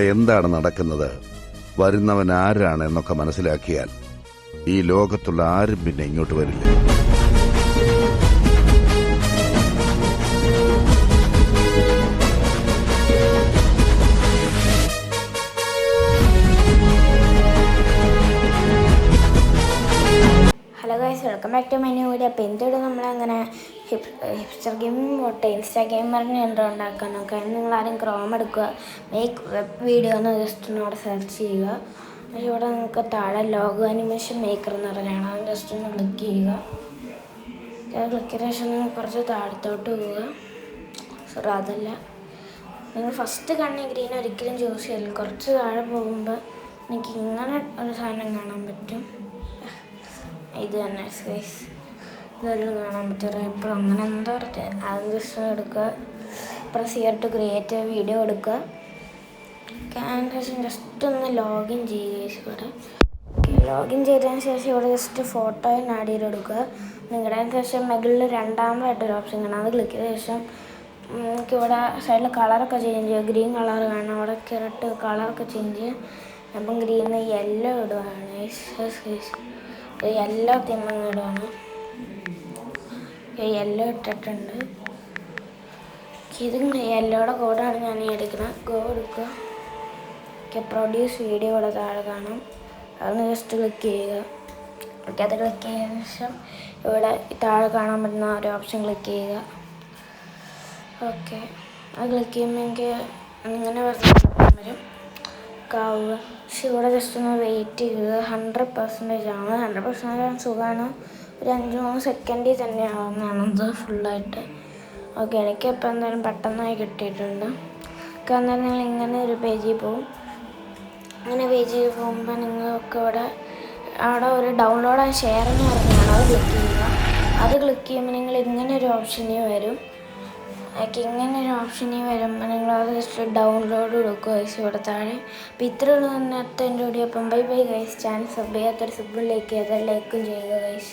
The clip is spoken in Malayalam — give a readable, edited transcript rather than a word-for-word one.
എന്താണ് നടക്കുന്നത്, വരുന്നവൻ ആരാണ് എന്നൊക്കെ മനസ്സിലാക്കിയാൽ ഈ ലോകത്തുള്ള ആരും പിന്നെ ഇങ്ങോട്ട് വരില്ല. Hello guys, welcome back to my new video. അപ്പോൾ എന്തുകൊണ്ട് നമ്മളങ്ങനെ ഹിപ്സ്റ്റർ ഗെയിമിംഗ് പോട്ടെ ഇൻസ്റ്റാ ഗെയിമറിന് എന്തോ ഉണ്ടാക്കാൻ നോക്കുക. അതിന് നിങ്ങളാരും ക്രോം എടുക്കുക, മേക്ക് വെബ് വീഡിയോ എന്ന് ജസ്റ്റ് ഒന്ന് അവിടെ സെർച്ച് ചെയ്യുക. ഇവിടെ നിങ്ങൾക്ക് താഴെ ലോഗോ അനിമേഷൻ മേക്കർ എന്ന് പറഞ്ഞാണ്, അത് ജസ്റ്റ് ഒന്ന് ക്ലിക്ക് ചെയ്യുക. ക്ലിക്ക് ചെയ്ത ശേഷം കുറച്ച് താഴത്തോട്ട് പോവുക. സോറി, അതല്ല, നിങ്ങൾ ഫസ്റ്റ് കണ്ണി ഗ്രീൻ ഒരിക്കലും ചൂസ് ചെയ്യില്ല. കുറച്ച് താഴെ പോകുമ്പോൾ എനിക്ക് ഇങ്ങനെ ഒരു സാധനം കാണാൻ പറ്റും. ഇത് തന്നെ ഗൈസ്, ഇതൊരു കാണാൻ പറ്റും ഇപ്പോൾ അങ്ങനെ എന്താ പറയുക. അത് ജസ്റ്റ് എടുക്കുക, press here to create video എടുക്കുക. അതിന് ശേഷം ജസ്റ്റ് ഒന്ന് ലോഗിൻ ചെയ്യുക. ഇവിടെ ലോഗിൻ ചെയ്തതിന് ശേഷം ഇവിടെ ജസ്റ്റ് ഫോട്ടോയും ആഡ് ചെയ്ത് കൊടുക്കുക. നിങ്ങളുടെ അതിന് ശേഷം മുകളിൽ രണ്ടാമതായിട്ടൊരു ഓപ്ഷൻ കാണാം, അത് ക്ലിക്ക് ചെയ്ത ശേഷം നിങ്ങൾക്ക് ഇവിടെ സൈഡിൽ കളറൊക്കെ ചേഞ്ച് ചെയ്യുക. ഗ്രീൻ കളർ കാണാം, അവിടെ കയറിട്ട് കളറൊക്കെ ചേഞ്ച് ചെയ്യുക. അപ്പം ഗ്രീനിൽ യെല്ലോ ഇടുകയാണ്. യെല്ലോ തിമ്മങ്ങ് ഇടുകയാണ്. യെല്ലോ ഇട്ടിട്ടുണ്ട്. ഇത് യെല്ലോയുടെ കോഡാണ് ഞാൻ ഈ എടുക്കുന്നത്. ഗോ എടുക്കുക. പ്രൊഡ്യൂസ് വീഡിയോ ഇവിടെ താഴെ കാണാം, അതൊന്ന് ജസ്റ്റ് ക്ലിക്ക് ചെയ്യുക. ഓക്കെ, അത് ക്ലിക്ക് ചെയ്തതിന് ശേഷം ഇവിടെ താഴെ കാണാൻ പറ്റുന്ന ഒരു ഓപ്ഷൻ ക്ലിക്ക് ചെയ്യുക. ഓക്കെ, അത് ക്ലിക്ക് ചെയ്യുമ്പോൾ എനിക്ക് ഇങ്ങനെ വരും കാവുക. പക്ഷെ ഇവിടെ ജസ്റ്റ് ഒന്ന് വെയിറ്റ് ചെയ്യുക. 100% ആണ്. 100% സുഖമാണ്. ഒരു 5-3 സെക്കൻഡിൽ തന്നെ ആവുന്നതാണ് ഇത് ഫുള്ളായിട്ട്. ഓക്കെ, എനിക്കിപ്പോൾ എന്തായാലും പെട്ടെന്നായി കിട്ടിയിട്ടുണ്ട്. കാരണം നിങ്ങൾ ഇങ്ങനെ ഒരു പേജിൽ പോകും. അങ്ങനെ പേജിൽ പോകുമ്പോൾ നിങ്ങൾക്ക് അവിടെ ഒരു ഡൗൺലോഡ് ആൻഡ് ഷെയർ എന്ന് പറഞ്ഞാണ്, അത് ക്ലിക്ക് ചെയ്യുക. അത് ക്ലിക്ക് ചെയ്യുമ്പോൾ നിങ്ങൾ ഇങ്ങനെ ഒരു ഓപ്ഷനിൽ വരും. ഇങ്ങനെ ഒരു ഓപ്ഷനിൽ വരുമ്പോൾ നിങ്ങൾ അത് ജസ്റ്റ് ഡൗൺലോഡ് കൊടുക്കുക ഗൈസ് ഇവിടെ താഴെ. അപ്പോൾ ഇത്രയുള്ള ഇന്നത്തെ എൻ്റെ വീഡിയോ. അപ്പം bye bye guys. Channel sub ചെയ്യാത്തൊരു സബ്ബിലേക്ക് ലൈക്കും ചെയ്യുക ഗൈസ്.